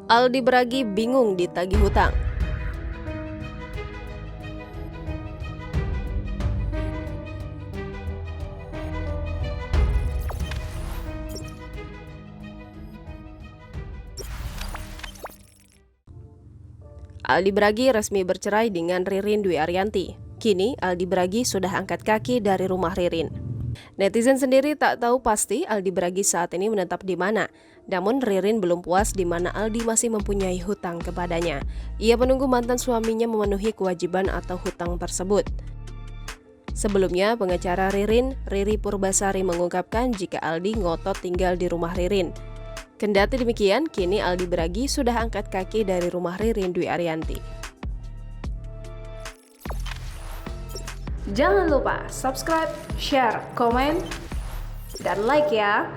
Aldi Bragi bingung ditagih hutang. Aldi Bragi resmi bercerai dengan Ririn Dwi Ariyanti. Kini Aldi Bragi sudah angkat kaki dari rumah Ririn. Netizen sendiri tak tahu pasti Aldi Bragi saat ini menetap di mana. Namun Ririn belum puas di mana Aldi masih mempunyai hutang kepadanya. Ia menunggu mantan suaminya memenuhi kewajiban atau hutang tersebut. Sebelumnya, pengacara Ririn, Riri Purbasari mengungkapkan jika Aldi ngotot tinggal di rumah Ririn. Kendati demikian, kini Aldi Bragi sudah angkat kaki dari rumah Ririn Dwi Ariyanti. Jangan lupa subscribe, share, komen, dan like ya!